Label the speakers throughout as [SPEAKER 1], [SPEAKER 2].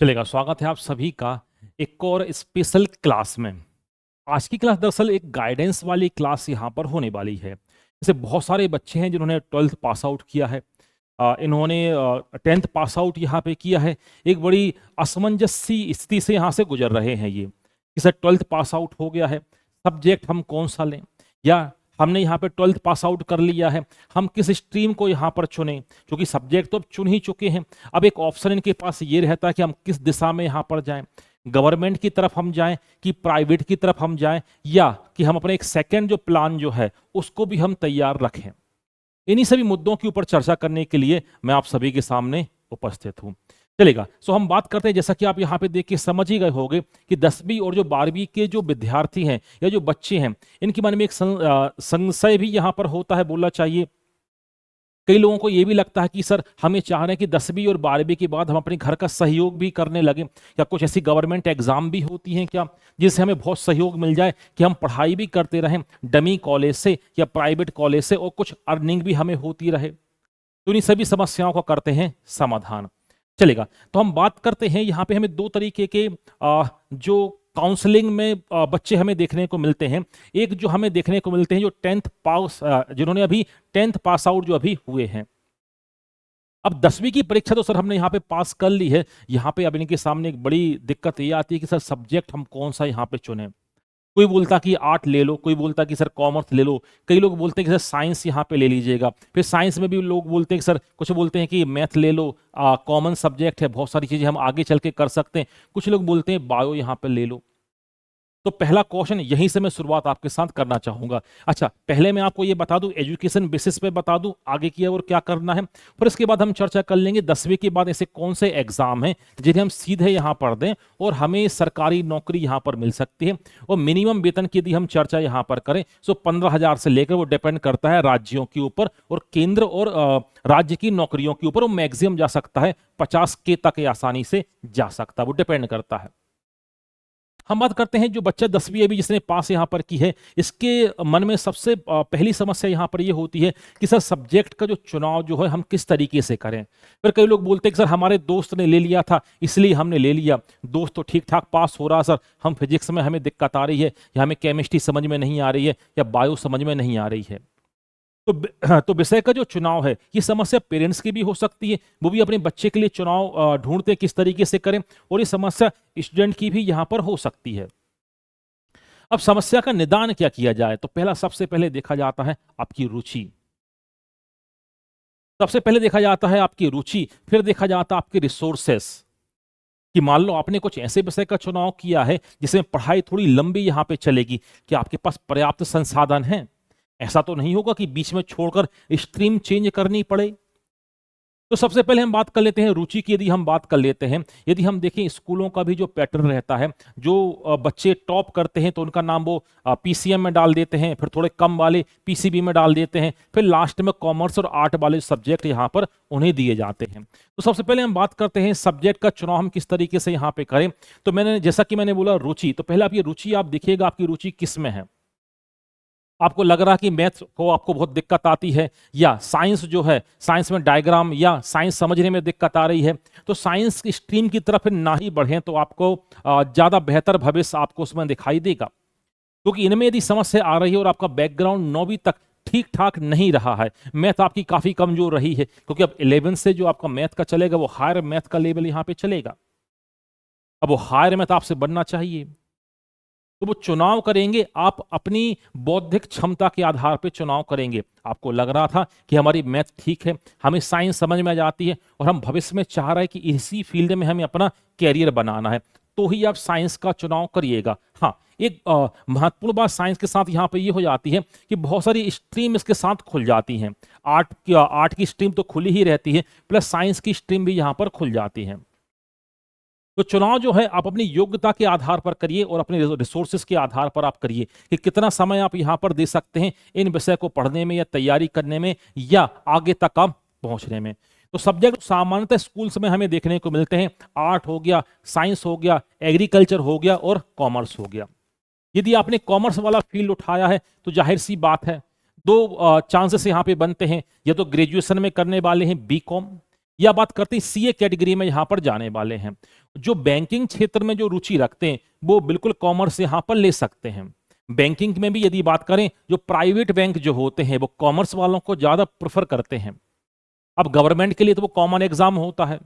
[SPEAKER 1] चलेगा। स्वागत है आप सभी का एक और स्पेशल क्लास में। आज की क्लास दरअसल एक गाइडेंस वाली क्लास यहाँ पर होने वाली है। जैसे बहुत सारे बच्चे हैं जिन्होंने 12th पास आउट किया है, इन्होंने 10th पास आउट यहाँ पे किया है। एक बड़ी असमंजस सी स्थिति से यहाँ से गुजर रहे हैं ये कि सर 12th पास आउट हो गया है, सब्जेक्ट हम कौन सा लें, या हमने यहाँ पे 12th पास आउट कर लिया है, हम किस स्ट्रीम को यहाँ पर चुनें, क्योंकि सब्जेक्ट तो अब चुन ही चुके हैं। अब एक ऑप्शन इनके पास ये रहता है कि हम किस दिशा में यहाँ पर जाएं, गवर्नमेंट की तरफ हम जाएं कि प्राइवेट की तरफ हम जाएं, या कि हम अपने एक सेकंड जो प्लान जो है उसको भी हम तैयार रखें। इन्हीं सभी मुद्दों के ऊपर चर्चा करने के लिए मैं आप सभी के सामने उपस्थित हूं। चलेगा, सो हम बात करते हैं, जैसा कि आप यहाँ पे देख के समझ ही गए होंगे कि 10वीं और जो 12वीं के जो विद्यार्थी हैं या जो बच्चे हैं, इनके मन में एक संशय भी यहाँ पर होता है, बोलना चाहिए। कई लोगों को ये भी लगता है कि सर हम ये चाह रहे हैं कि 10वीं और 12वीं के बाद हम अपने घर का सहयोग भी करने लगे, क्या कुछ ऐसी गवर्नमेंट एग्जाम भी होती हैं क्या जिससे हमें बहुत सहयोग मिल जाए कि हम पढ़ाई भी करते रहें डमी कॉलेज से या प्राइवेट कॉलेज से, और कुछ अर्निंग भी हमें होती रहे। तो इन सभी समस्याओं का करते हैं समाधान। चलेगा, तो हम बात करते हैं यहाँ पे हमें दो तरीके के जो काउंसलिंग में बच्चे हमें देखने को मिलते हैं। एक जो हमें देखने को मिलते हैं जो 10th पास, जिन्होंने अभी 10th पास आउट जो अभी हुए हैं। अब 10वीं की परीक्षा तो सर हमने यहाँ पे पास कर ली है, यहाँ पे अब इनके सामने एक बड़ी दिक्कत ये आती है कि सर सब्जेक्ट हम कौन सा यहाँ पे चुने। कोई बोलता कि आर्ट ले लो, कोई बोलता कि सर कॉमर्स ले लो, कई लोग बोलते हैं कि सर साइंस यहाँ पे ले लीजिएगा। फिर साइंस में भी लोग बोलते हैं कि सर, कुछ बोलते हैं कि मैथ ले लो, कॉमन सब्जेक्ट है, बहुत सारी चीजें हम आगे चल के कर सकते हैं। कुछ लोग बोलते हैं बायो यहाँ पे ले लो। तो पहला क्वेश्चन यहीं से मैं शुरुआत आपके साथ करना चाहूंगा। अच्छा, पहले मैं आपको ये बता दूं, एजुकेशन बेसिस पे बता दूं आगे की और क्या करना है, फिर इसके बाद हम चर्चा कर लेंगे 10वीं के बाद ऐसे कौन से एग्जाम हैं जिन्हें हम सीधे यहां पढ़ दें और हमें सरकारी नौकरी यहां पर मिल सकती है। और मिनिमम वेतन की यदि हम चर्चा यहां पर करें तो 15,000 से लेकर, वो डिपेंड करता है राज्यों के ऊपर, और केंद्र और राज्य की नौकरियों के ऊपर वो मैक्सिमम जा सकता है 50K तक, आसानी से जा सकता है, वो डिपेंड करता है। हम बात करते हैं जो बच्चा 10वीं अभी जिसने पास यहाँ पर की है, इसके मन में सबसे पहली समस्या यहाँ पर ये होती है कि सर सब्जेक्ट का जो चुनाव जो है हम किस तरीके से करें। फिर कई लोग बोलते हैं कि सर हमारे दोस्त ने ले लिया था इसलिए हमने ले लिया, दोस्त तो ठीक ठाक पास हो रहा सर, हम फिजिक्स में हमें दिक्कत आ रही है, या हमें केमिस्ट्री समझ में नहीं आ रही है, या बायो समझ में नहीं आ रही है। तो विषय का जो चुनाव है, ये समस्या पेरेंट्स की भी हो सकती है, वो भी अपने बच्चे के लिए चुनाव ढूंढते हैं किस तरीके से करें, और ये समस्या स्टूडेंट की भी यहां पर हो सकती है। अब समस्या का निदान क्या किया जाए, तो पहला सबसे पहले देखा जाता है आपकी रुचि। सबसे पहले देखा जाता है आपकी रुचि, फिर देखा जाता है आपके रिसोर्सेस, कि मान लो आपने कुछ ऐसे विषय का चुनाव किया है जिसमें पढ़ाई थोड़ी लंबी यहां पे चलेगी, कि आपके पास पर्याप्त संसाधन हैं। ऐसा तो नहीं होगा कि बीच में छोड़कर स्ट्रीम चेंज करनी पड़े। तो सबसे पहले हम बात कर लेते हैं रुचि की। यदि हम बात कर लेते हैं, यदि हम देखें स्कूलों का भी जो पैटर्न रहता है, जो बच्चे टॉप करते हैं तो उनका नाम वो पीसीएम में डाल देते हैं, फिर थोड़े कम वाले पीसीबी में डाल देते हैं, फिर लास्ट में कॉमर्स और आर्ट वाले सब्जेक्ट यहाँ पर उन्हें दिए जाते हैं। तो सबसे पहले हम बात करते हैं सब्जेक्ट का चुनाव हम किस तरीके से यहाँ पे करें। तो मैंने, जैसा कि मैंने बोला रुचि, तो पहले आप ये रुचि आप देखिएगा आपकी रुचि किस में है। आपको लग रहा कि मैथ को आपको बहुत दिक्कत आती है, या साइंस जो है, साइंस में डायग्राम या साइंस समझने में दिक्कत आ रही है, तो साइंस की स्ट्रीम की तरफ ना ही बढ़ें तो आपको ज़्यादा बेहतर भविष्य आपको उसमें दिखाई देगा। क्योंकि इनमें यदि समस्या आ रही है और आपका बैकग्राउंड 9वीं तक ठीक ठाक नहीं रहा है, मैथ आपकी काफ़ी कमजोर रही है, क्योंकि अब 11 से जो आपका मैथ का चलेगा वो हायर मैथ का लेवल यहाँ पे चलेगा। अब वो हायर मैथ आपसे बनना चाहिए, तो वो चुनाव करेंगे, आप अपनी बौद्धिक क्षमता के आधार पर चुनाव करेंगे। आपको लग रहा था कि हमारी मैथ ठीक है, हमें साइंस समझ में आ जाती है, और हम भविष्य में चाह रहे हैं कि इसी फील्ड में हमें अपना कैरियर बनाना है, तो ही आप साइंस का चुनाव करिएगा। हाँ, एक महत्वपूर्ण बात साइंस के साथ यहाँ पे ये हो जाती है कि बहुत सारी स्ट्रीम इसके साथ खुल जाती हैं। आर्ट की स्ट्रीम तो खुली ही रहती है, प्लस साइंस की स्ट्रीम भी यहाँ पर खुल जाती है। तो चुनाव जो है आप अपनी योग्यता के आधार पर करिए और अपने रिसोर्सेज के आधार पर आप करिए कि कितना समय आप यहाँ पर दे सकते हैं इन विषय को पढ़ने में या तैयारी करने में या आगे तक आप पहुंचने में। तो सब्जेक्ट सामान्यतः स्कूल्स में हमें देखने को मिलते हैं, आर्ट हो गया, साइंस हो गया, एग्रीकल्चर हो गया और कॉमर्स हो गया। यदि आपने कॉमर्स वाला फील्ड उठाया है तो जाहिर सी बात है, दो चांसेस यहाँ पे बनते हैं, या तो ग्रेजुएशन में करने वाले हैं बीकॉम, या बात करते हैं सीए कैटेगरी में यहाँ पर जाने वाले हैं। जो बैंकिंग क्षेत्र में जो रुचि रखते हैं वो बिल्कुल कॉमर्स यहाँ पर ले सकते हैं। बैंकिंग में भी यदि बात करें, जो प्राइवेट बैंक जो होते हैं वो कॉमर्स वालों को ज्यादा प्रेफर करते हैं। अब गवर्नमेंट के लिए तो वो कॉमन एग्जाम होता है,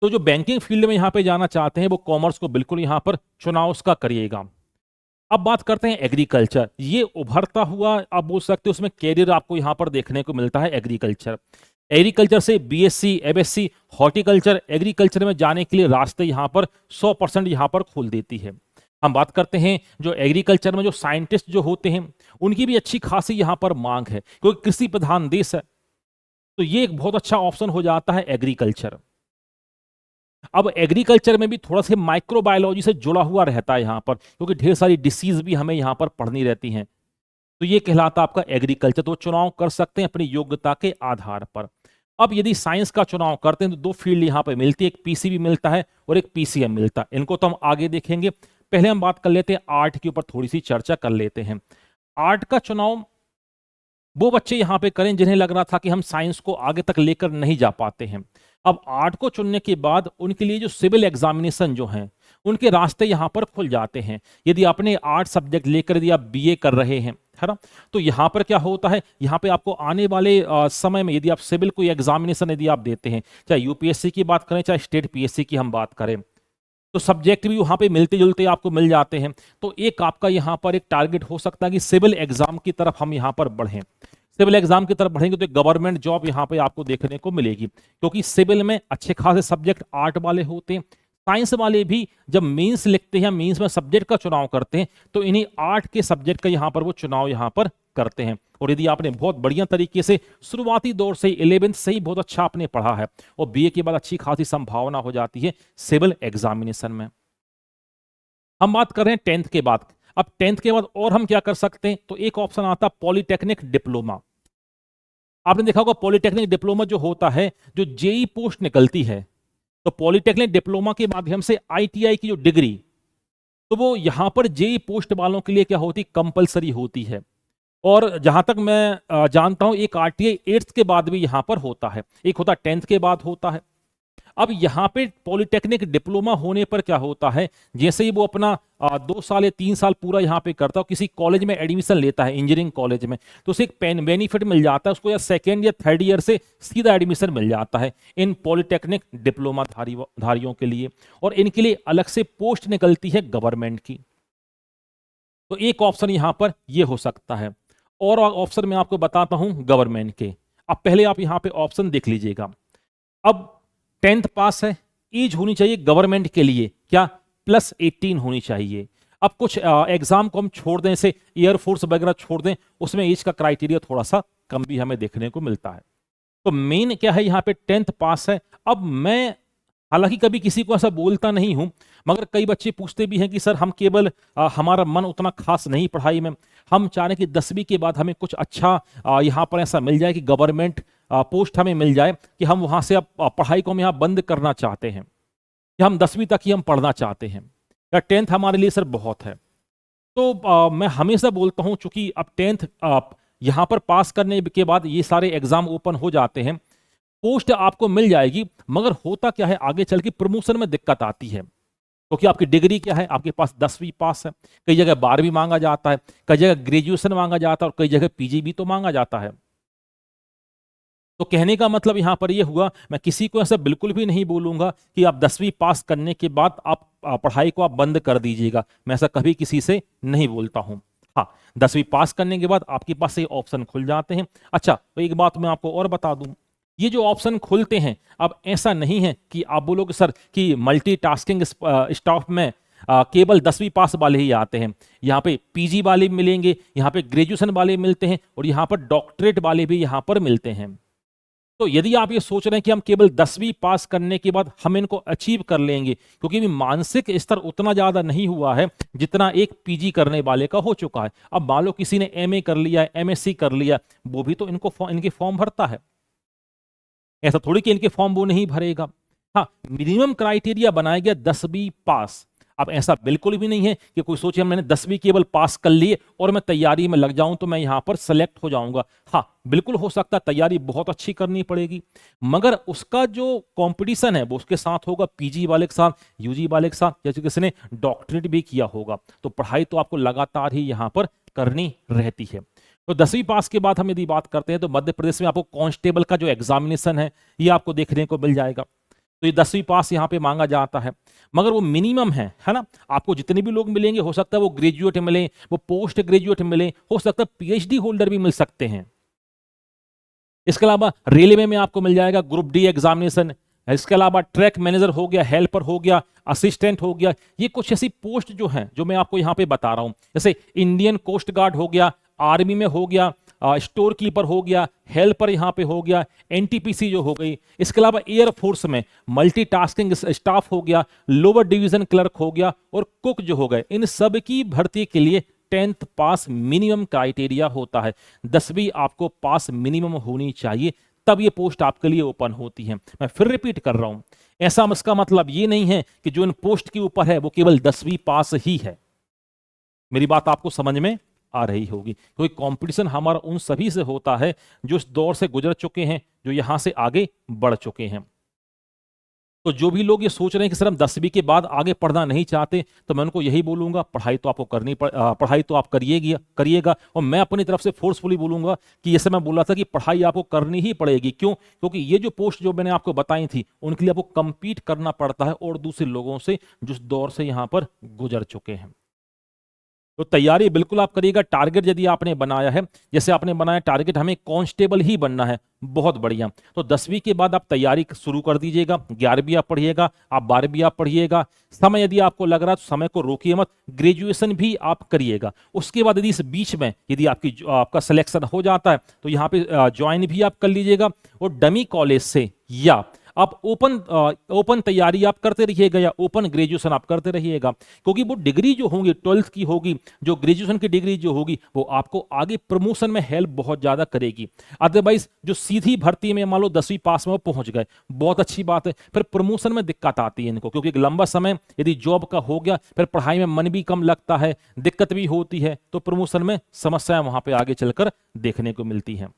[SPEAKER 1] तो जो बैंकिंग फील्ड में यहाँ पे जाना चाहते हैं वो कॉमर्स को बिल्कुल यहाँ पर चुनाव उसका करिएगा। अब बात करते हैं एग्रीकल्चर। ये उभरता हुआ आप बोल सकते हो उसमें कैरियर आपको यहाँ पर देखने को मिलता है एग्रीकल्चर। एग्रीकल्चर से बीएससी, एमएससी, हॉर्टिकल्चर, एग्रीकल्चर में जाने के लिए रास्ते यहाँ पर 100% यहाँ पर खोल देती है। हम बात करते हैं जो एग्रीकल्चर में जो साइंटिस्ट जो होते हैं उनकी भी अच्छी खासी यहाँ पर मांग है, क्योंकि कृषि प्रधान देश है, तो ये एक बहुत अच्छा ऑप्शन हो जाता है एग्रीकल्चर। अब एग्रीकल्चर में भी थोड़ा सा माइक्रोबायोलॉजी से जुड़ा हुआ रहता है यहाँ पर, क्योंकि ढेर सारी डिसीज भी हमें यहाँ पर पढ़नी रहती हैं, तो ये कहलाता आपका एग्रीकल्चर। तो चुनाव कर सकते हैं अपनी योग्यता के आधार पर। अब यदि साइंस का चुनाव करते हैं तो दो फील्ड यहाँ पर मिलती है, एक पीसीबी मिलता है और एक पीसीएम मिलता है। इनको तो हम आगे देखेंगे, पहले हम बात कर लेते हैं आर्ट के ऊपर, थोड़ी सी चर्चा कर लेते हैं। आर्ट का चुनाव वो बच्चे यहाँ पे करें जिन्हें लग रहा था कि हम साइंस को आगे तक लेकर नहीं जा पाते हैं। अब आर्ट को चुनने के बाद उनके लिए जो सिविल एग्जामिनेशन जो हैं उनके रास्ते यहाँ पर खुल जाते हैं। यदि आपने आर्ट सब्जेक्ट लेकर यदि आप बीए कर रहे हैं, है ना, तो यहाँ पर क्या होता है, यहाँ पे आपको आने वाले समय में यदि आप सिविल कोई एग्जामिनेशन यदि आप देते हैं, चाहे यूपीएससी की बात करें चाहे स्टेट पीएससी की हम बात करें, तो सब्जेक्ट भी वहाँ पे मिलते जुलते आपको मिल जाते हैं। तो एक आपका यहाँ पर एक टारगेट हो सकता है कि सिविल एग्जाम की तरफ हम यहाँ पर बढ़ें। सिविल एग्जाम की तरफ बढ़ेंगे तो एक गवर्नमेंट जॉब यहाँ पे आपको देखने को मिलेगी, क्योंकि सिविल में अच्छे खासे सब्जेक्ट आर्ट वाले होते हैं। साइंस वाले भी जब मेंस लिखते हैं, मेंस में सब्जेक्ट का चुनाव करते हैं, तो इन्हीं आर्ट के सब्जेक्ट का यहाँ पर वो चुनाव यहाँ पर करते हैं। और यदि आपने बहुत बढ़िया तरीके से शुरुआती दौर से 11th से ही बहुत अच्छा आपने पढ़ा है और बीए के बाद अच्छी खासी संभावना हो जाती है सिविल एग्जामिनेशन में। हम बात कर रहे हैं 10th के बाद। अब 10th के बाद और हम क्या कर सकते हैं, तो एक ऑप्शन आता पॉलिटेक्निक डिप्लोमा। आपने देखा होगा पॉलिटेक्निक डिप्लोमा जो होता है, जो जेई पोस्ट निकलती है, तो पॉलिटेक्निक डिप्लोमा के माध्यम से आईटीआई की जो डिग्री, तो वो यहां पर जेई पोस्ट वालों के लिए क्या होती, कंपलसरी होती है। और जहां तक मैं जानता हूं एक आरटीआई 8th के बाद भी यहां पर होता है, एक होता 10th के बाद होता है। अब यहाँ पे पॉलिटेक्निक डिप्लोमा होने पर क्या होता है, जैसे ही वो अपना 2 साल या 3 साल पूरा यहाँ पे करता है, किसी कॉलेज में एडमिशन लेता है इंजीनियरिंग कॉलेज में, तो उसे एक बेनिफिट मिल जाता है उसको, या सेकेंड या थर्ड ईयर से सीधा एडमिशन मिल जाता है इन पॉलिटेक्निक डिप्लोमा धारियों के लिए। और इनके लिए अलग से पोस्ट निकलती है गवर्नमेंट की। तो एक ऑप्शन यहाँ पर ये हो सकता है। और ऑप्शन मैं आपको बताता हूं गवर्नमेंट के। अब पहले आप यहाँ पे ऑप्शन देख लीजिएगा। अब 10th पास है, एज होनी चाहिए गवर्नमेंट के लिए क्या, +18 होनी चाहिए। अब कुछ एग्जाम को हम छोड़ दें, जैसे एयरफोर्स वगैरह छोड़ दें, उसमें एज का क्राइटेरिया थोड़ा सा कम भी हमें देखने को मिलता है। तो मेन क्या है, यहाँ पे 10th पास है। अब मैं हालांकि कभी किसी को ऐसा बोलता नहीं हूं, मगर कई बच्चे पूछते भी हैं कि सर हम केवल हमारा मन उतना खास नहीं पढ़ाई में, हम चाह रहे हैं कि 10वीं के बाद हमें कुछ अच्छा यहाँ पर ऐसा मिल जाए कि गवर्नमेंट पोस्ट हमें मिल जाए कि हम वहां से अब पढ़ाई को हम यहाँ बंद करना चाहते हैं, कि हम 10वीं तक ही हम पढ़ना चाहते हैं, या 10th हमारे लिए सर बहुत है। तो मैं हमेशा बोलता हूं, चूंकि अब 10th यहाँ पर पास करने के बाद ये सारे एग्जाम ओपन हो जाते हैं, पोस्ट आपको मिल जाएगी, मगर होता क्या है आगे चल के प्रमोशन में दिक्कत आती है, क्योंकि आपकी डिग्री क्या है, आपके पास 10वीं पास है, कई जगह 12वीं मांगा जाता है, कई जगह ग्रेजुएशन मांगा जाता है और कई जगह पीजी भी तो मांगा जाता है। तो कहने का मतलब यहां पर यह हुआ, मैं किसी को ऐसा बिल्कुल भी नहीं बोलूंगा कि आप 10वीं पास करने के बाद आप पढ़ाई को आप बंद कर दीजिएगा, मैं ऐसा कभी किसी से नहीं बोलता हूं। हाँ, 10वीं पास करने के बाद आपके पास ये ऑप्शन खुल जाते हैं। अच्छा, तो एक बात मैं आपको और बता दूं, ये जो ऑप्शन खुलते हैं, अब ऐसा नहीं है कि आप बोलोगे सर कि मल्टीटास्किंग स्टाफ में केवल 10वीं पास वाले ही आते हैं। यहाँ पे पीजी वाले मिलेंगे, यहाँ पे ग्रेजुएशन वाले मिलते हैं और यहाँ पर डॉक्टरेट वाले भी यहाँ पर मिलते हैं। तो यदि आप ये सोच रहे हैं कि हम केवल 10वीं पास करने के बाद हम इनको अचीव कर लेंगे, क्योंकि मानसिक स्तर उतना ज्यादा नहीं हुआ है जितना एक पीजी करने वाले का हो चुका है। अब मान लो किसी ने एमए कर लिया, एमएससी कर लिया, वो भी तो इनके फॉर्म भरता है, ऐसा थोड़ी कि इनके फॉर्म वो नहीं भरेगा। हाँ, मिनिमम क्राइटेरिया बनाया गया 10वीं पास। अब ऐसा बिल्कुल भी नहीं है कि कोई सोचे मैंने 10वीं केवल पास कर लिए और मैं तैयारी में लग जाऊं तो मैं यहां पर सेलेक्ट हो जाऊंगा। हाँ, बिल्कुल हो सकता है, तैयारी बहुत अच्छी करनी पड़ेगी, मगर उसका जो कंपटीशन है वो उसके साथ होगा, पीजी वाले के साथ, यूजी वाले के साथ, जैसे किसी ने डॉक्टरेट भी किया होगा। तो पढ़ाई तो आपको लगातार ही यहां पर करनी रहती है। तो 10वीं पास के बाद हम यदि बात करते हैं तो मध्य प्रदेश में आपको कांस्टेबल का जो एग्जामिनेशन है ये आपको देखने को मिल जाएगा। तो ये 10वीं पास यहाँ पे मांगा जाता है, मगर वो मिनिमम है ना। आपको जितने भी लोग मिलेंगे हो सकता है वो ग्रेजुएट मिले, वो पोस्ट ग्रेजुएट मिले, हो सकता है पीएचडी होल्डर भी मिल सकते हैं। इसके अलावा रेलवे में आपको मिल जाएगा ग्रुप डी एग्जामिनेशन। इसके अलावा ट्रैक मैनेजर हो गया, हेल्पर हो गया, असिस्टेंट हो गया। ये कुछ ऐसी पोस्ट जो हैं जो मैं आपको यहाँ पे बता रहा हूं, जैसे इंडियन कोस्ट गार्ड हो गया, आर्मी में हो गया, स्टोर कीपर हो गया, हेल्पर यहाँ पे हो गया, एनटीपीसी जो हो गई। इसके अलावा एयर फोर्स में मल्टीटास्किंग स्टाफ हो गया, लोअर डिवीजन क्लर्क हो गया और कुक जो हो गए। इन सब की भर्ती के लिए 10th पास मिनिमम क्राइटेरिया होता है। 10वीं आपको पास मिनिमम होनी चाहिए, तब ये पोस्ट आपके लिए ओपन होती है। मैं फिर रिपीट कर रहा हूं, ऐसा इसका मतलब ये नहीं है कि जो इन पोस्ट के ऊपर है वो केवल 10वीं पास ही है। मेरी बात आपको समझ में आ रही होगी, क्योंकि कंपटीशन हमारा उन सभी से होता है जो इस दौर से गुजर चुके हैं, जो यहां से आगे बढ़ चुके हैं। तो जो भी लोग ये सोच रहे हैं कि सर हम 10वीं के बाद आगे पढ़ना नहीं चाहते, तो मैं उनको यही बोलूंगा, पढ़ाई तो आपको पढ़ाई तो आप करिएगा। और मैं अपनी तरफ से फोर्सफुली बोलूंगा कि जैसे मैं बोला था कि पढ़ाई आपको करनी ही पड़ेगी। क्यों? क्योंकि ये जो पोस्ट जो मैंने आपको बताई थी उनके लिए आपको कंपीट करना पड़ता है और दूसरे लोगों से जो इस दौर से यहां पर गुजर चुके हैं। तो तैयारी बिल्कुल आप करिएगा। टारगेट यदि आपने बनाया है, जैसे आपने बनाया टारगेट हमें कांस्टेबल ही बनना है, बहुत बढ़िया। तो 10वीं के बाद आप तैयारी शुरू कर दीजिएगा। 11वीं आप पढ़िएगा, आप 12वीं आप पढ़िएगा। समय यदि आपको लग रहा है तो समय को रोकिए मत, ग्रेजुएशन भी आप करिएगा। उसके बाद यदि इस बीच में यदि आपका सिलेक्शन हो जाता है तो यहाँ पे ज्वाइन भी आप कर लीजिएगा और डमी कॉलेज से या आप ओपन तैयारी आप करते रहिएगा या ओपन ग्रेजुएशन आप करते रहिएगा। क्योंकि वो डिग्री जो होंगी 12th की होगी, जो ग्रेजुएशन की डिग्री जो होगी वो आपको आगे प्रमोशन में हेल्प बहुत ज्यादा करेगी। अदरवाइज जो सीधी भर्ती में मान लो 10वीं पास में वो पहुंच गए, बहुत अच्छी बात है, फिर प्रमोशन में दिक्कत आती है इनको, क्योंकि एक लंबा समय यदि जॉब का हो गया फिर पढ़ाई में मन भी कम लगता है, दिक्कत भी होती है, तो प्रमोशन में समस्याएं वहां पर आगे चलकर देखने को मिलती हैं।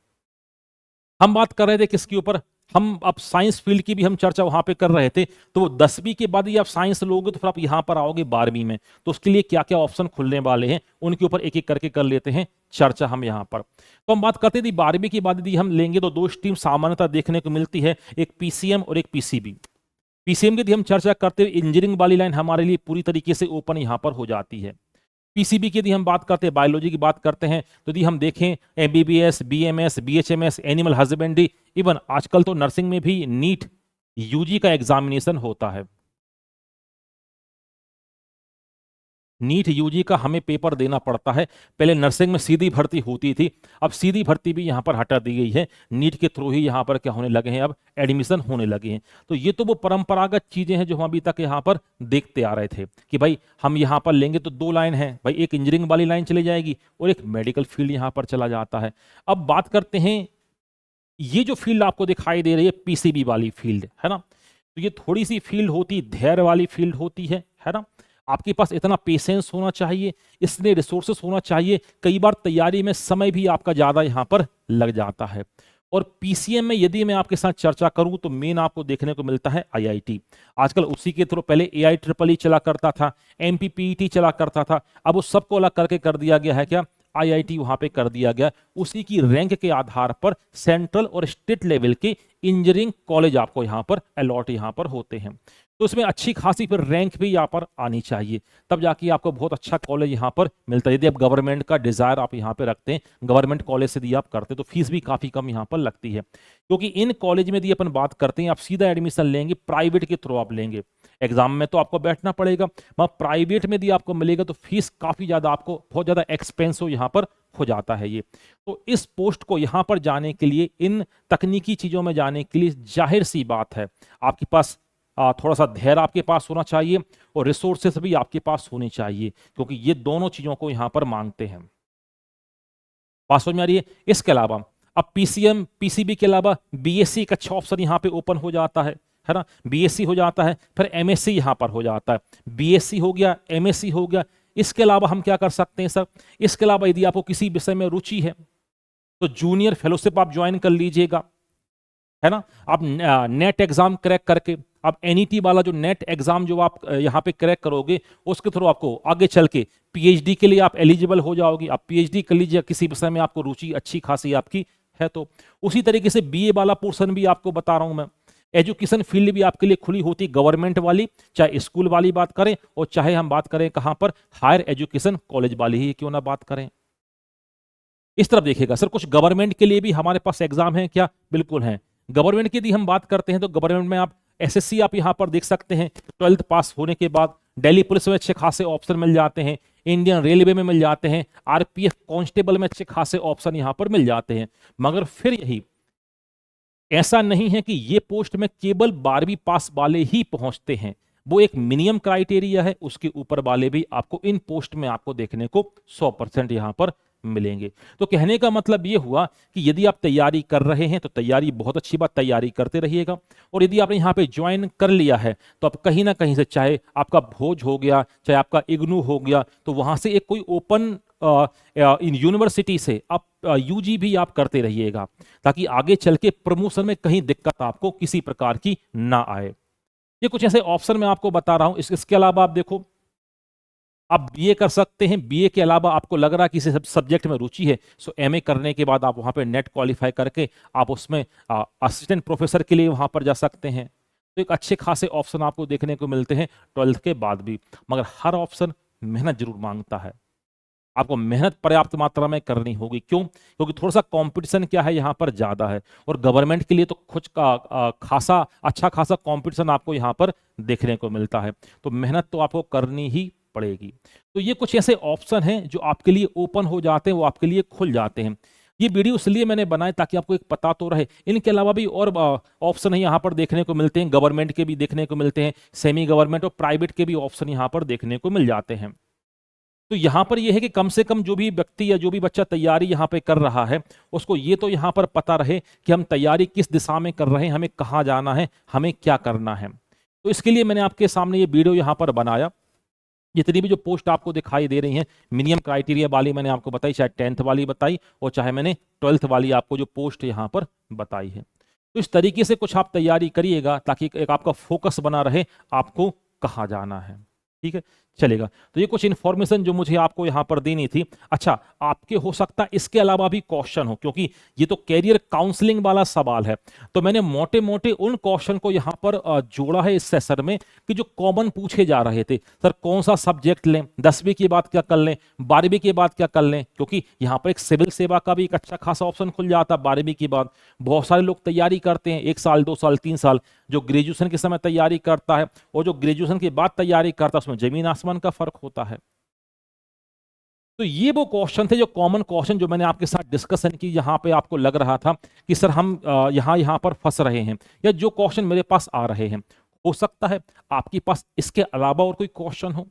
[SPEAKER 1] हम बात कर रहे थे किसके ऊपर, हम अब साइंस फील्ड की भी हम चर्चा वहां पे कर रहे थे। तो 10वीं के बाद ही आप साइंस लोगे तो फिर आप यहां पर आओगे 12वीं में, तो उसके लिए क्या क्या ऑप्शन खुलने वाले हैं उनके ऊपर एक एक करके कर लेते हैं चर्चा हम यहां पर। तो हम बात करते थे 12वीं के बाद यदि हम लेंगे तो दो स्ट्रीम सामान्यतः देखने को मिलती है, एक पीसीएम और एक पीसीबी। पीसीएम की यदि हम चर्चा करते हुए इंजीनियरिंग वाली लाइन हमारे लिए पूरी तरीके से ओपन यहां पर हो जाती है। पीसीबी की यदि हम बात करते हैं, बायोलॉजी की बात करते हैं, तो यदि हम देखें MBBS, BMS, BHMS, animal husbandry, even आजकल तो नर्सिंग में भी नीट यूजी का एग्जामिनेशन होता है। नीट यूजी का हमें पेपर देना पड़ता है। पहले नर्सिंग में सीधी भर्ती होती थी, अब सीधी भर्ती भी यहां पर हटा दी गई है, नीट के थ्रू ही यहां पर क्या होने लगे हैं, अब एडमिशन होने लगे हैं। तो ये तो वो परंपरागत चीजें हैं जो हम अभी तक यहां पर देखते आ रहे थे कि भाई हम यहां पर लेंगे तो दो लाइन है भाई, एक इंजीनियरिंग वाली लाइन चली जाएगी और एक मेडिकल फील्ड यहां पर चला जाता है। अब बात करते हैं, ये जो फील्ड आपको दिखाई दे रही है पीसीबी वाली फील्ड है ना, तो ये थोड़ी सी फील्ड होती, धैर्य वाली फील्ड होती है ना। आपके पास इतना पेशेंस होना चाहिए, इतने रिसोर्सेस होना चाहिए, कई बार तैयारी में समय भी आपका ज्यादा यहां पर लग जाता है। और पीसीएम में यदि मैं आपके साथ चर्चा करूं तो मेन आपको देखने को मिलता है आईआईटी। आजकल उसी के थ्रू पहले एआई ट्रिपल ई चला करता था, एमपीपीईटी चला करता था, अब उस सबको अलग करके कर दिया गया है क्या, आईआईटी वहां पे कर दिया गया। उसी की रैंक के आधार पर सेंट्रल और स्टेट लेवल के इंजीनियरिंग कॉलेज आपको यहां पर अलॉट यहां पर होते हैं। तो इसमें अच्छी खासी फिर रैंक भी यहाँ पर आनी चाहिए, तब जाके आपको बहुत अच्छा कॉलेज यहाँ पर मिलता है। यदि आप गवर्नमेंट का डिजायर आप यहाँ पे रखते हैं, गवर्नमेंट कॉलेज से यदि आप करते हैं तो फीस भी काफी कम यहाँ पर लगती है। क्योंकि इन कॉलेज में यदि अपन बात करते हैं, आप सीधा एडमिशन लेंगे प्राइवेट के थ्रू आप लेंगे, एग्जाम में तो आपको बैठना पड़ेगा, मगर प्राइवेट में यदि आपको मिलेगा तो फीस काफी ज्यादा, आपको बहुत ज्यादा एक्सपेंसिव यहाँ पर हो जाता है ये। तो इस पोस्ट को यहाँ पर जाने के लिए, इन तकनीकी चीजों में जाने के लिए जाहिर सी बात है आपके पास थोड़ा सा धैर्य आपके पास होना चाहिए और रिसोर्सेस भी आपके पास होने चाहिए, क्योंकि ये दोनों चीजों को यहां पर मांगते हैं। बात समझ में आ रही है? इसके अलावा अब पीसीएम पीसीबी के अलावा बीएससी का अच्छा ऑप्शन यहां पे ओपन हो जाता है। है ना, बीएससी हो जाता है, फिर एमएससी यहाँ पर हो जाता है, बीएससी हो गया, एमएससी हो गया। इसके अलावा हम क्या कर सकते हैं सर, इसके अलावा यदि आपको किसी विषय में रुचि है तो जूनियर फेलोशिप आप ज्वाइन कर लीजिएगा, है ना। आप नेट एग्जाम क्रैक करके, आप एनईटी वाला जो नेट एग्जाम जो आप यहाँ पे क्रैक करोगे, उसके थ्रू आपको आगे चल के पीएचडी के लिए आप एलिजिबल हो जाओगे। आप पीएचडी कर लीजिए किसी विषय में आपको रुचि अच्छी खासी आपकी है तो। उसी तरीके से बीए वाला पोर्शन भी आपको बता रहा हूं मैं। एजुकेशन फील्ड भी आपके लिए खुली होती है, गवर्नमेंट वाली, चाहे स्कूल वाली बात करें और चाहे हम बात करें कहां पर, हायर एजुकेशन कॉलेज वाली ही क्यों ना बात करें। इस तरफ देखिएगा सर, कुछ गवर्नमेंट के लिए भी हमारे पास एग्जाम है क्या, बिल्कुल है। गवर्नमेंट की यदि हम बात करते हैं तो गवर्नमेंट में आप एसएससी आप यहां पर देख सकते हैं, 12th पास होने के बाद दिल्ली पुलिस में अच्छे खासे ऑप्शन मिल जाते हैं, इंडियन रेलवे में मिल जाते हैं, आरपीएफ कांस्टेबल में अच्छे खासे ऑप्शन यहां पर मिल जाते हैं। मगर फिर यही ऐसा नहीं है कि ये पोस्ट में केवल 12वीं पास वाले ही पहुंचते हैं, वो एक मिनिमम क्राइटेरिया है, उसके ऊपर वाले भी आपको इन पोस्ट में आपको देखने को 100% यहां पर मिलेंगे। तो कहने का मतलब ये हुआ कि यदि आप तैयारी कर रहे हैं तो तैयारी बहुत अच्छी बात, तैयारी करते रहिएगा। और यदि आपने यहाँ पे ज्वाइन कर लिया है तो आप कहीं ना कहीं से, चाहे आपका भोज हो गया, चाहे आपका इग्नू हो गया, तो वहां से एक कोई ओपन इन यूनिवर्सिटी से आप यूजी भी आप करते रहिएगा, ताकि आगे चल के प्रमोशन में कहीं दिक्कत आपको किसी प्रकार की ना आए। ये कुछ ऐसे ऑप्शन मैं आपको बता रहा हूं। इसके अलावा आप देखो, आप बीए कर सकते हैं। बीए के अलावा आपको लग रहा है किसी सब्जेक्ट में रुचि है, सो एमए करने के बाद आप वहां पे नेट क्वालिफाई करके आप उसमें असिस्टेंट प्रोफेसर के लिए वहां पर जा सकते हैं। तो एक अच्छे खासे ऑप्शन आपको देखने को मिलते हैं 12th के बाद भी। मगर हर ऑप्शन मेहनत जरूर मांगता है, आपको मेहनत पर्याप्त मात्रा में करनी होगी। क्यों? क्योंकि थोड़ा सा कंपटीशन क्या है यहाँ पर ज्यादा है, और गवर्नमेंट के लिए तो कुछ का खासा अच्छा खासा कंपटीशन आपको यहाँ पर देखने को मिलता है। तो मेहनत तो आपको करनी ही पड़ेगी। तो ये कुछ ऐसे ऑप्शन हैं जो आपके लिए ओपन हो जाते हैं, वो आपके लिए खुल जाते हैं। ये वीडियो इसलिए मैंने बनाया ताकि आपको एक पता तो रहे। इनके अलावा भी और ऑप्शन है यहाँ पर देखने को मिलते हैं, गवर्नमेंट के भी देखने को मिलते हैं, सेमी गवर्नमेंट और प्राइवेट के भी ऑप्शन यहाँ पर देखने को मिल जाते हैं। तो यहाँ पर यह है कि कम से कम जो भी व्यक्ति या जो भी बच्चा तैयारी यहाँ पे कर रहा है, उसको ये तो यहाँ पर पता रहे कि हम तैयारी किस दिशा में कर रहे हैं, हमें कहाँ जाना है, हमें क्या करना है। तो इसके लिए मैंने आपके सामने ये वीडियो यहाँ पर बनाया। जितनी भी जो पोस्ट आपको दिखाई दे रही हैं, मिनिमम क्राइटेरिया वाली मैंने आपको बताई, चाहे 10th वाली बताई और चाहे मैंने 12th वाली आपको जो पोस्ट यहाँ पर बताई है। तो इस तरीके से कुछ आप तैयारी करिएगा ताकि एक आपका फोकस बना रहे आपको कहाँ जाना है। ठीक है, चलेगा। तो ये कुछ इन्फॉर्मेशन जो मुझे आपको यहां पर देनी थी। अच्छा, आपके हो सकता है इसके अलावा भी क्वेश्चन हो, क्योंकि ये तो कैरियर काउंसलिंग वाला सवाल है, तो मैंने मोटे मोटे उन क्वेश्चन को यहां पर जोड़ा है इस सेशन में कि जो कॉमन पूछे जा रहे थे। सर कौन सा सब्जेक्ट लें, 10वीं के बाद क्या कर लें, 12वीं के बाद क्या कर लें, क्योंकि यहां पर एक सिविल सेवा का भी एक अच्छा खासा ऑप्शन खुल जाता है 12वीं के बाद। बहुत सारे लोग तैयारी करते हैं 1 साल 2 साल 3 साल, जो ग्रेजुएशन के समय तैयारी करता है और जो ग्रेजुएशन के बाद तैयारी करता है, उसमें जमीन आसमान का फर्क होता है। तो ये वो क्वेश्चन थे, जो कॉमन क्वेश्चन जो मैंने आपके साथ डिस्कशन की, यहां पे आपको लग रहा था कि सर हम यहां पर फंस रहे हैं, या जो क्वेश्चन मेरे पास आ रहे हैं। हो सकता है आपके पास इसके अलावा और कोई क्वेश्चन हो,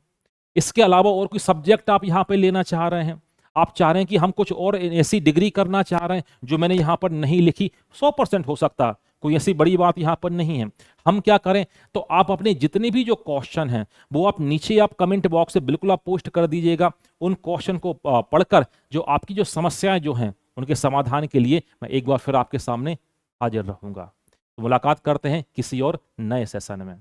[SPEAKER 1] इसके अलावा और कोई सब्जेक्ट आप यहां पे लेना चाह रहे हैं, आप चाह रहे हैं कि हम कुछ और ऐसी डिग्री करना चाह रहे हैं जो मैंने यहां पर नहीं लिखी। 100% हो सकता है, कोई ऐसी बड़ी बात यहां पर नहीं है। हम क्या करें, तो आप अपने जितने भी जो क्वेश्चन हैं वो आप नीचे आप कमेंट बॉक्स से बिल्कुल आप पोस्ट कर दीजिएगा। उन क्वेश्चन को पढ़कर जो आपकी जो समस्याएं जो हैं उनके समाधान के लिए मैं एक बार फिर आपके सामने हाजिर रहूंगा। तो मुलाकात करते हैं किसी और नए सेशन में।